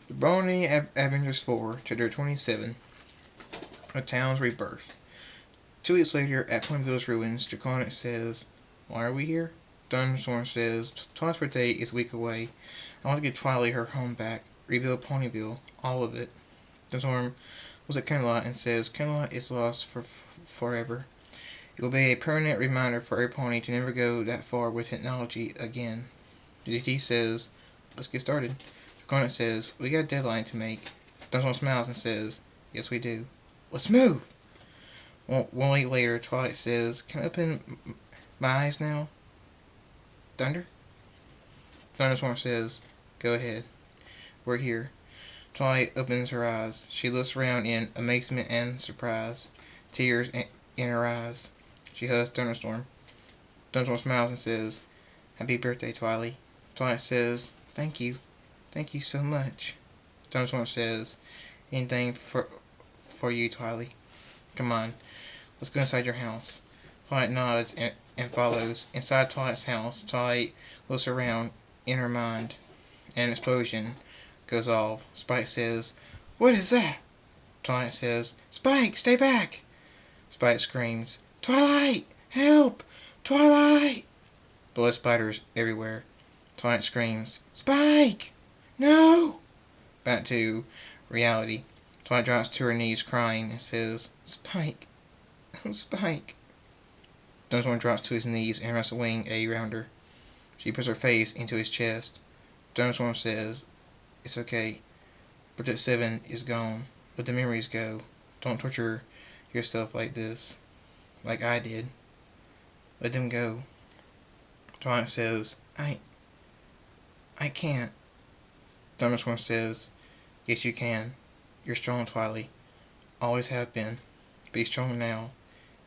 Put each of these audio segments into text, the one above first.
The Brony Avengers 4, Chapter 27, A Town's Rebirth. 2 weeks later, at Ponyville's ruins, Draconic says, "Why are we here?" Thunderstorm says, "Twilight's birthday is a week away. I want to give Twilight her home back. Rebuild Ponyville. All of it." Thunderstorm looks at Camelot and says, "Camelot is lost forever. It will be a permanent reminder for every pony to never go that far with technology again." DDT says, "Let's get started." Draconic says, "We got a deadline to make." Thunderstorm smiles and says, "Yes, we do. Let's move!" 1 week later, Twilight says, "Can I open my eyes now?" Thunder? Thunderstorm says, "Go ahead. We're here." Twilight opens her eyes. She looks around in amazement and surprise, tears in her eyes. She hugs Thunderstorm. Thunderstorm smiles and says, "Happy birthday, Twilight." Twilight says, "Thank you. Thank you so much." Thunderstorm says, "Anything for you, Twilight. Come on, let's go inside your house." Twilight nods and follows. Inside Twilight's house, Twilight looks around in her mind. An explosion goes off. Spike says, "What is that?" Twilight says, "Spike, stay back!" Spike screams, "Twilight, help! Twilight!" Blood spiders everywhere. Twilight screams, "Spike! No!" Back to reality. Twilight drops to her knees crying and says, "Spike, oh Spike." Thunderstorm drops to his knees and wraps a wing around her. She puts her face into his chest. Thunderstorm says, "It's okay. Project 7 is gone. Let the memories go. Don't torture yourself like this. Like I did. Let them go." Twilight says, I can't." Thunderstorm says, "Yes, you can. You're strong, Twilight. Always have been. Be strong now.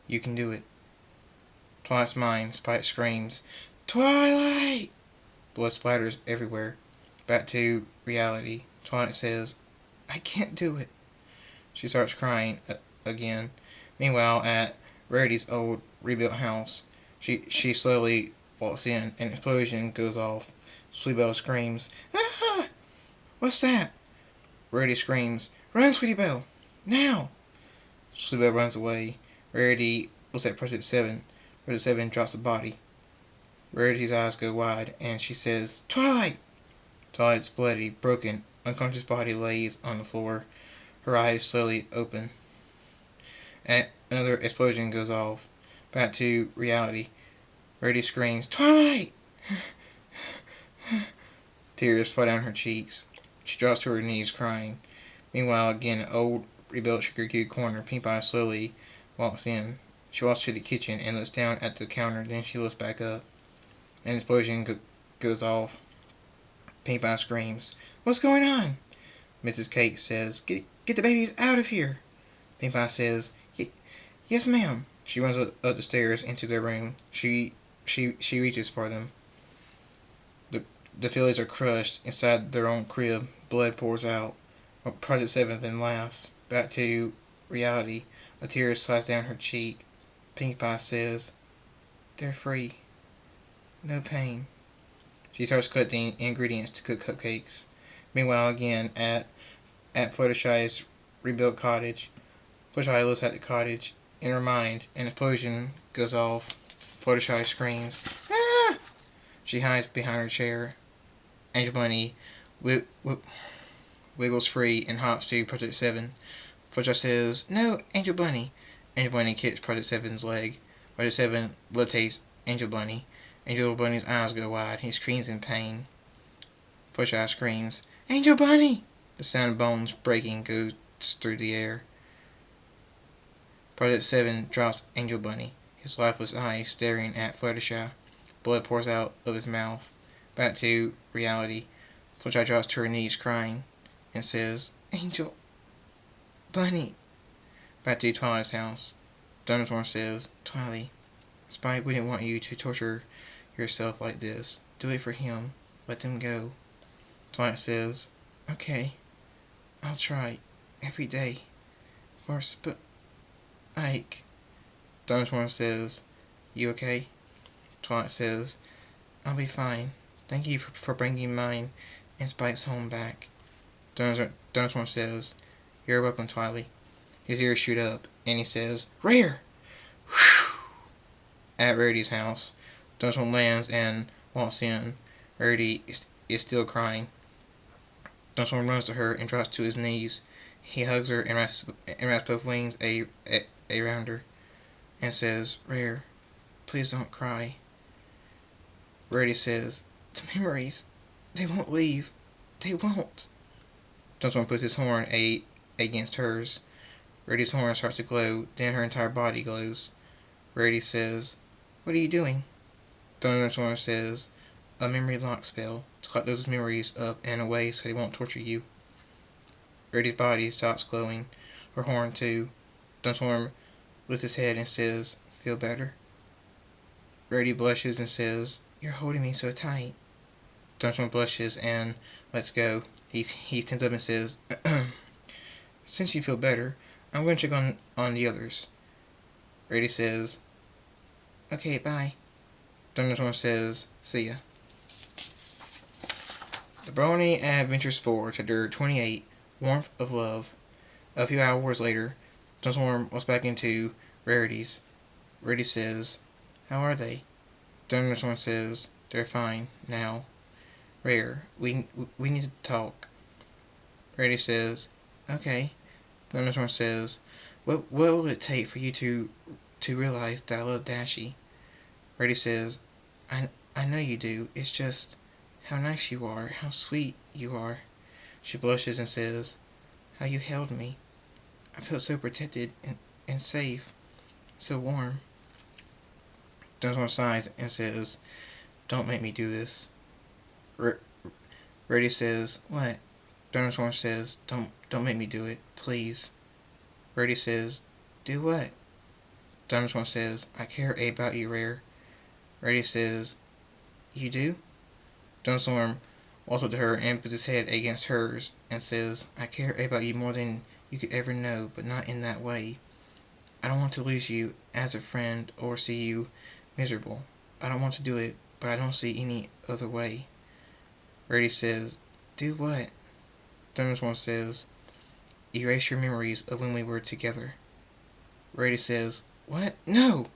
You can do it." Twilight's mind. Spike screams, "Twilight!" Blood spiders everywhere. Back to reality. Twilight says, "I can't do it." She starts crying again. Meanwhile, at Rarity's old rebuilt house, she slowly walks in. An explosion goes off. Sweetbelle screams, "Ah! What's that?" Rarity screams, "Run, Sweetie Belle! Now!" Sweetbelle runs away. Rarity looks at Project 7. Project 7 drops a body. Rarity's eyes go wide, and she says, "Twilight!" Twilight's bloody, broken, unconscious body lays on the floor. Her eyes slowly open. Another explosion goes off. Back to reality. Rarity screams, "Twilight!" Tears fall down her cheeks. She drops to her knees crying. Meanwhile, again, an old rebuilt Sugar Cube corner. Pink Pie slowly walks in. She walks to the kitchen and looks down at the counter. Then she looks back up. An explosion goes off. Pink Pie screams, "What's going on?" Mrs. Cake says, Get the babies out of here." Pink Pie says, "Yes, ma'am." She runs up the stairs into their room. She reaches for them. The Phillies are crushed inside their own crib. Blood pours out. Project 7 then laughs. Back to reality. A tear slides down her cheek. Pink Pie says, "They're free. No pain." She starts collecting ingredients to cook cupcakes. Meanwhile, again, at Fluttershy's rebuilt cottage, Fluttershy looks at the cottage. In her mind, an explosion goes off. Fluttershy screams, "Ah!" She hides behind her chair. Angel Bunny wiggles free and hops to Project 7. Fluttershy says, "No, Angel Bunny." Angel Bunny kicks Project 7's leg. Project 7 levitates Angel Bunny. Angel Bunny's eyes go wide. He screams in pain. Fluttershy screams, "Angel Bunny!" The sound of bones breaking goes through the air. Project 7 drops Angel Bunny. His lifeless eyes staring at Fluttershy. Blood pours out of his mouth. Back to reality. Fluttershy drops to her knees crying and says, "Angel Bunny." Back to Twilight's house. Thunderstorm says, "Twilight, Spike wouldn't want you to torture yourself like this. Do it for him. Let them go." Twilight says, "Okay, I'll try every day for Spike." Thunderstorm says, "You okay?" Twilight says, "I'll be fine. Thank you for bringing mine and Spike's home back." Thunderstorm says, "You're welcome, Twilight." His ears shoot up, and he says, "Rare!" At Rarity's house, Thunderstorm lands and walks in. Rarity is still crying. Thunderstorm runs to her and drops to his knees. He hugs her and wraps both wings around her and says, "Rare, please don't cry." Rarity says, "The memories, they won't leave. They won't." Thunderstorm puts his horn against hers. Rarity's horn starts to glow, then her entire body glows. Rarity says, "What are you doing?" Thunderstorm says, "A memory lock spell to lock those memories up and away so they won't torture you." Rarity's body stops glowing, her horn too. Thunderstorm lifts his head and says, "Feel better?" Rarity blushes and says, "You're holding me so tight." Thunderstorm blushes and lets go. He stands up and says, "Since you feel better, I'm going to check on the others." Rarity says, "Okay, bye." Thunderstorm says, "See ya." The Brony Adventures 4, Chapter 28, Warmth of Love. A few hours later, Thunderstorm walks back into Rarity's. Rarity says, "How are they?" Thunderstorm says, "They're fine, now. Rare, we need to talk." Rarity says, "Okay." Thunderstorm says, What will it take for you to realize that I love Dashie?" Rarity says, I know you do. It's just how nice you are, how sweet you are." She blushes and says, "How you held me. I felt so protected and safe, so warm." Thunderstorm sighs and says, "Don't make me do this." Rarity says, "What?" Thunderstorm says, Don't make me do it, please." Rarity says, "Do what?" Thunderstorm says, "I care about you, Rare." Rarity says, "You do?" Thunderstorm walks up to her and puts his head against hers and says, "I care about you more than you could ever know, but not in that way. I don't want to lose you as a friend or see you miserable. I don't want to do it, but I don't see any other way." Rarity says, "Do what?" Thunderstorm says, "Erase your memories of when we were together." Rarity says, "What? No!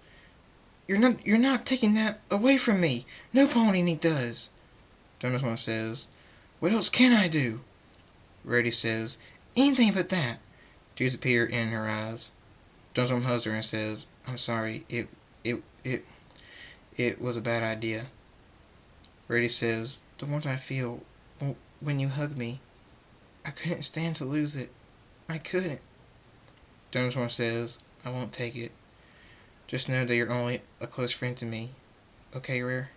You're not taking that away from me. No pony does." Thunderstorm says, "What else can I do?" Rarity says, "Anything but that." Tears appear in her eyes. Thunderstorm hugs her and says, "I'm sorry. It was a bad idea." Rarity says, "The warmth I feel when you hug me, I couldn't stand to lose it. I couldn't." Thunderstorm says, "I won't take it. Just know that you're only a close friend to me. Okay, Rare?"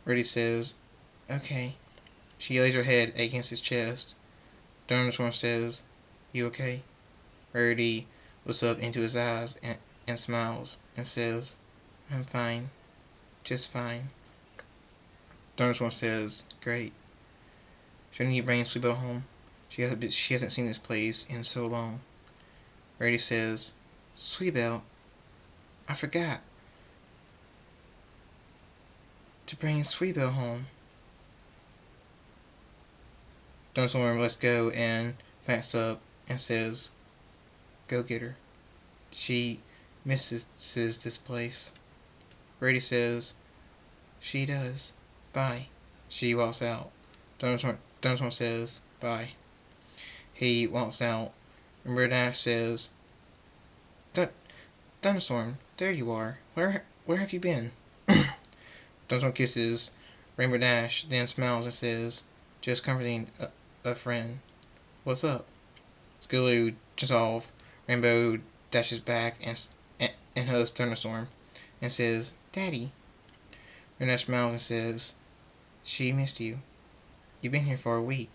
Rarity says, "Okay." She lays her head against his chest. Thunderstorm says, "You okay?" Rarity looks up into his eyes and smiles and says, "I'm fine. Just fine." Thunderstorm says, "Great. Shouldn't you bring Sweetbell home? She hasn't seen this place in so long." Rarity says, "Sweetbell, I forgot to bring Sweetbell home." Thunderstorm lets go and backs up and says, "Go get her. She misses this place." Rarity says, "She does. Bye." She walks out. Thunderstorm says, "Bye." He walks out. Rainbow Dash says, "Thunderstorm, there you are. Where have you been?" Thunderstorm kisses Rainbow Dash, then smiles and says, "Just comforting a friend. What's up?" Skiloo jumps off Rainbow Dash's back and hugs Thunderstorm and says, "Daddy." Rainbow Dash smiles and says, "She missed you. You've been here for a week."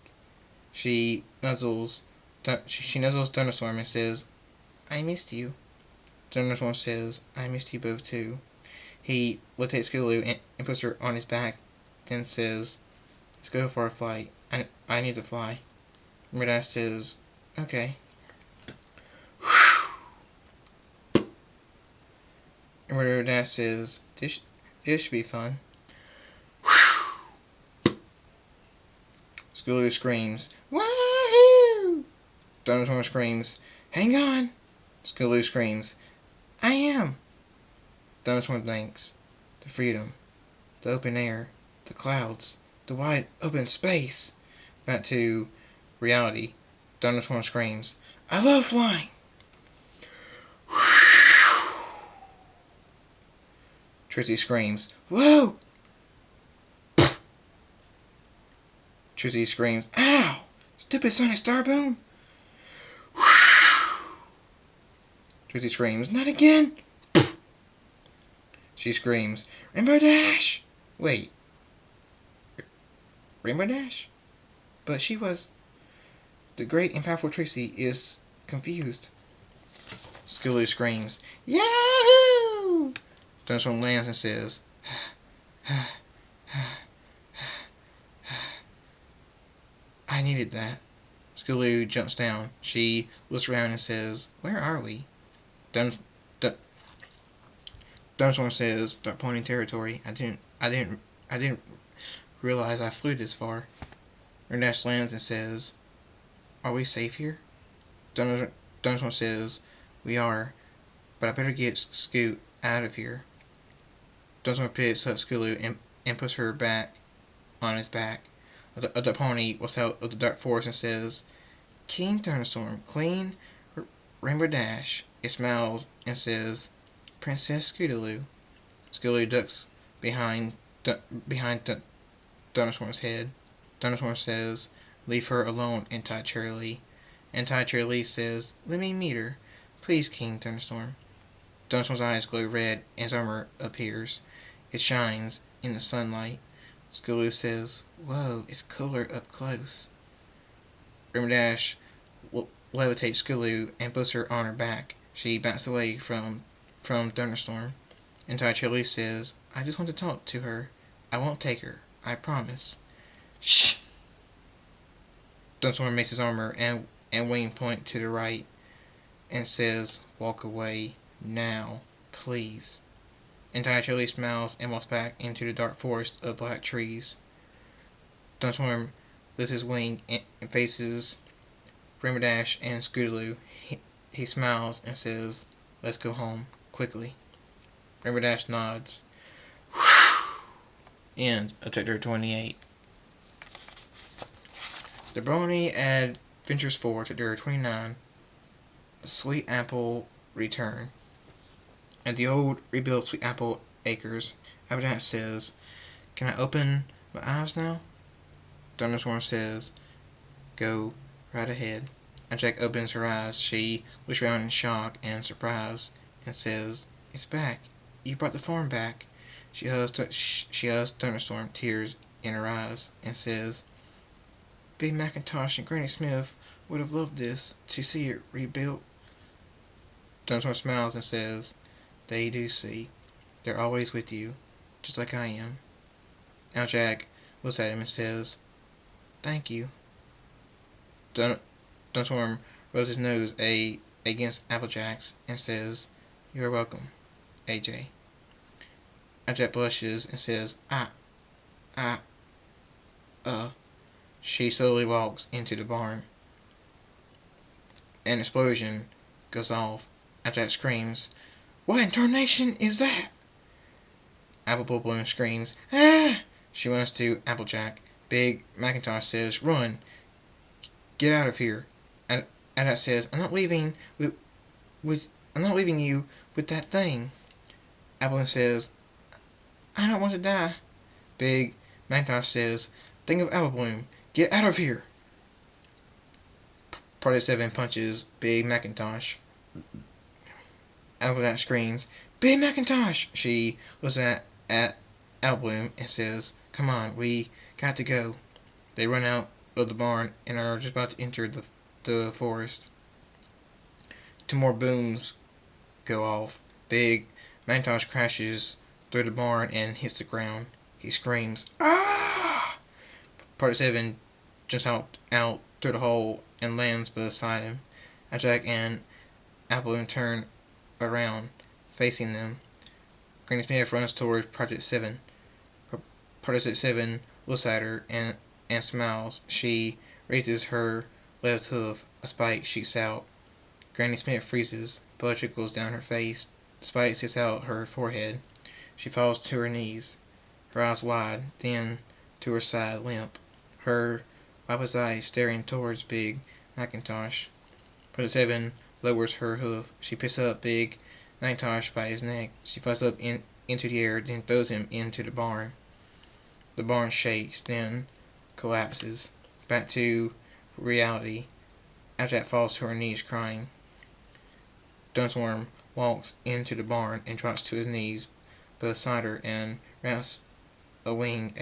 She nuzzles Thunderstorm and says, "I missed you." Thunderstorm says, "I missed you both too." He lifts Skiloo and puts her on his back, then says, "Let's go for a flight. I need to fly." Rainbow says, "Okay." Rainbow says, "This should be fun." Scootaloo screams, Wahoo! Thunderstorm screams, Hang on! Scootaloo screams, I am! Thunderstorm thinks, the freedom, the open air, the clouds, the wide open space. Back to reality. Thunderstorm screams, I love flying! Trixie screams, Whoa! Trixie screams, Ow! Stupid sonic star boom! Trixie screams, Not again! She screams, Rainbow Dash! Wait. Rainbow Dash? But she was... The great and powerful Trixie is confused. Scootaloo screams, Yahoo! Thunderstorm lands and says, I needed that. Scootaloo jumps down. She looks around and says, Where are we? Thunderstorm says, Dark Pony territory. I didn't realize I flew this far. Dash lands and says, Are we safe here? Thunderstorm says, We are, but I better get Scoot out of here. Thunderstorm picks up Scootaloo and puts her back on his back. The pony walks out of the dark forest and says, King Thunderstorm, Queen Rainbow Dash. It smiles and says, Princess Scootaloo. Scootaloo ducks behind Thunderstorm's head. Thunderstorm says, Leave her alone, Anti-Cherry. Anti-Cherry says, Let me meet her. Please, King Thunderstorm. Thunderstorm's eyes glow red and his armor appears. It shines in the sunlight. Scootaloo says, Whoa, it's cooler up close. Rainbow Dash levitates Scootaloo and puts her on her back. She backs away from Thunderstorm. Anti-Cherry says, I just want to talk to her. I won't take her. I promise. Shh! Thunderstorm makes his armor and wing point to the right and says, Walk away now, please. Anti-Cherry smiles and walks back into the dark forest of black trees. Thunderstorm lifts his wing and faces Rainbow Dash and Scootaloo. He smiles and says, Let's go home, quickly. Rainbow Dash nods. End of Chapter 28. The Brony Adventures 4, Chapter 29. Sweet Apple Return. At the old rebuilt Sweet Apple Acres, Applejack says, Can I open my eyes now? Thunderstorm says, Go right ahead. Applejack opens her eyes. She looks around in shock and surprise and says, It's back. You brought the farm back. She hugs Thunderstorm, tears in her eyes, and says, Big Macintosh and Granny Smith would have loved this, to see it rebuilt. Thunderstorm smiles and says, They do see. They're always with you, just like I am. Applejack looks at him and says, Thank you. Thunderstorm rubs his nose against Applejack's and says, You're welcome, AJ. Applejack blushes and says, She slowly walks into the barn. An explosion goes off. Applejack screams, What in tarnation is that? Apple Bloom screams, Ah! She runs to Applejack. Big Macintosh says, Run! Get out of here. Applejack says, I'm not leaving you with that thing. Apple says, I don't want to die. Big Macintosh says, Think of Apple Bloom. Get out of here. Party 7 punches Big Macintosh. Applejack screams, Big Macintosh! She looks at Apple Bloom and says, Come on, we got to go. They run out of the barn and are just about to enter the forest. Two more booms go off. Big Macintosh crashes through the barn and hits the ground. He screams, Ah! Party 7 jumps out through the hole and lands beside him. Jack and Apple turn around, facing them. Granny Smith runs towards Project 7. Project 7 looks at her and and smiles. She raises her left hoof. A spike shoots out. Granny Smith freezes. Blood trickles down her face. The spike sticks out her forehead. She falls to her knees, her eyes wide, then to her side, limp. Her papa's eyes staring towards Big Macintosh. Brother Seven lowers her hoof. She picks up Big Macintosh by his neck. She flies up into the air, then throws him into the barn. The barn shakes, then collapses. Back to reality. Abjack falls to her knees, crying. Dunsworm walks into the barn and drops to his knees beside her and wraps a wing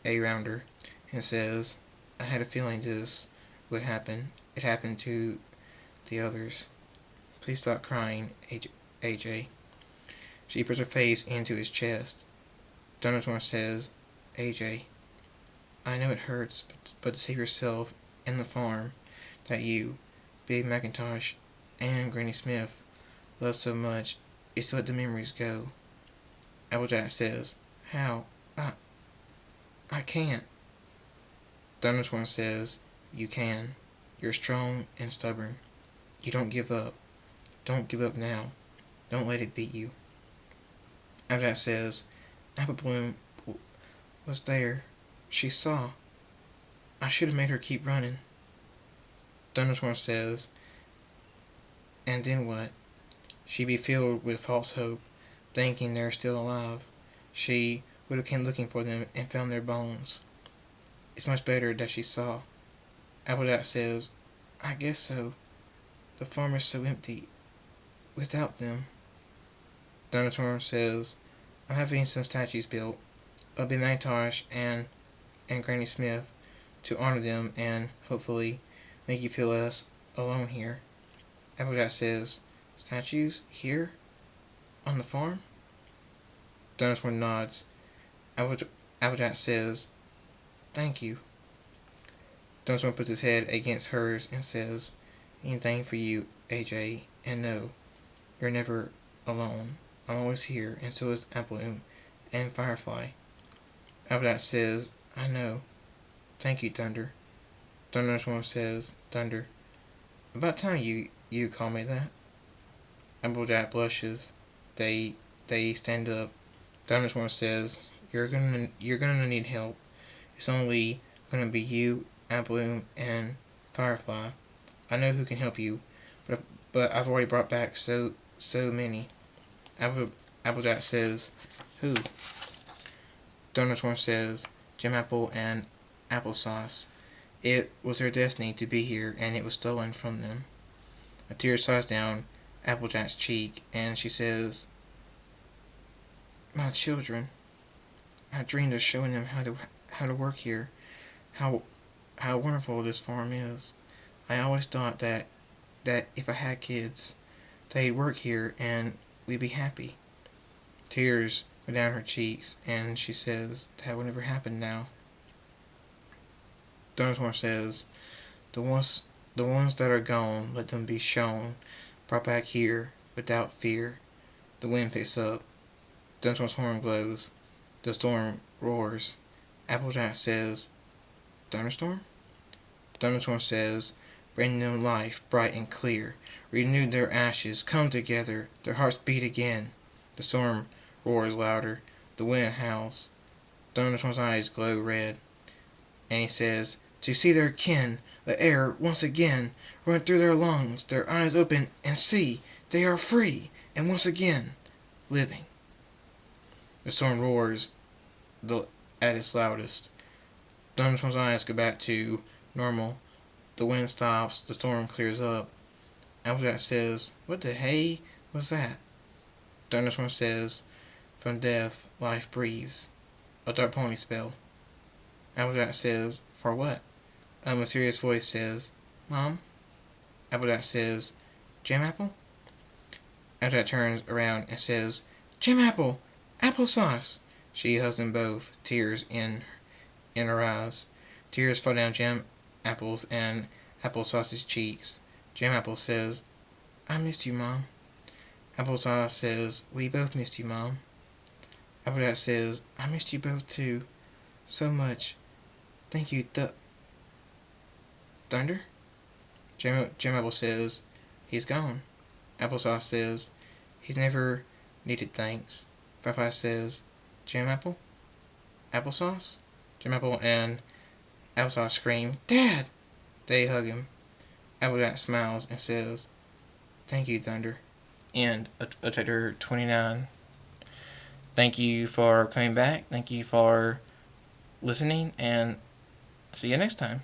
around her and says, I had a feeling this would happen. It happened to the others. Please stop crying, AJ. She puts her face into his chest. Dunsworm says, AJ, I know it hurts, but to save yourself and the farm that you, Big Macintosh, and Granny Smith love so much is to let the memories go. Applejack says, How? I can't. Thunderstorm says, You can. You're strong and stubborn. You don't give up. Don't give up now. Don't let it beat you. Applejack says, Apple Bloom was there. She saw. I should have made her keep running. Thunderstorm says, And then what? She'd be filled with false hope, thinking they're still alive. She would have came looking for them and found their bones. It's much better that she saw. Applejack says, I guess so. The farm is so empty without them. Thunderstorm says, I'm having some statues built of Big Macintosh and Granny Smith to honor them and hopefully make you feel less alone here. Applejack says, Statues? Here? On the farm? Thunderstorm nods. Applejack says, Thank you. Thunderstorm puts his head against hers and says, Anything for you, AJ, and no, you're never alone. I'm always here, and so is Applejack and Firefly. Applejack says, I know. Thank you, Thunder. Thunderstorm says, Thunder. About time you call me that. Applejack blushes. They stand up. Thunderstorm says, You're gonna need help. It's only gonna be you, Applejack, and Firefly. I know who can help you, but I've already brought back so many. Applejack says, Who? Thunderstorm says, Jim Apple and Applesauce. It was their destiny to be here, and it was stolen from them. A tear slides down Applejack's cheek, and she says, My children. I dreamed of showing them how to work here, how wonderful this farm is. I always thought that if I had kids, they'd work here and we'd be happy. Tears go down her cheeks, and she says, That would never happen now. Thunderstorm says, The ones that are gone, let them be shown, brought back here without fear. The wind picks up. Thunderstorm's horn blows. The storm roars. Applejack says, Thunderstorm? Thunderstorm says, Bring them life bright and clear. Renew their ashes, come together, their hearts beat again. The storm roars louder. The wind howls. Thunderstorm's eyes glow red. And he says, To see their kin, the air once again, run through their lungs, their eyes open, and see, they are free, and once again, living. The storm roars at its loudest. Thunderstorm's eyes go back to normal. The wind stops, the storm clears up. Applejack says, What the hey was that? Thunderstorm says, From death, life breathes. A dark pony spell. Applejack says, For what? A mysterious voice says, Mom? Applejack says, Jam Apple? Applejack turns around and says, Jam Apple! Applesauce! She hugs them both, tears in her eyes. Tears fall down Jam Apple's and Applesauce's cheeks. Jam Apple says, I missed you, Mom. Applesauce says, We both missed you, Mom. Applejack says, I missed you both too. So much. Thank you, Thunder? Jim Apple says, he's gone. Applesauce says, he's never needed thanks. Five says, Jim Apple? Applesauce? Jim Apple and Applesauce scream, Dad! They hug him. Applejack smiles and says, thank you, Thunder. And of chapter 29. Thank you for coming back. Thank you for listening, and see you next time.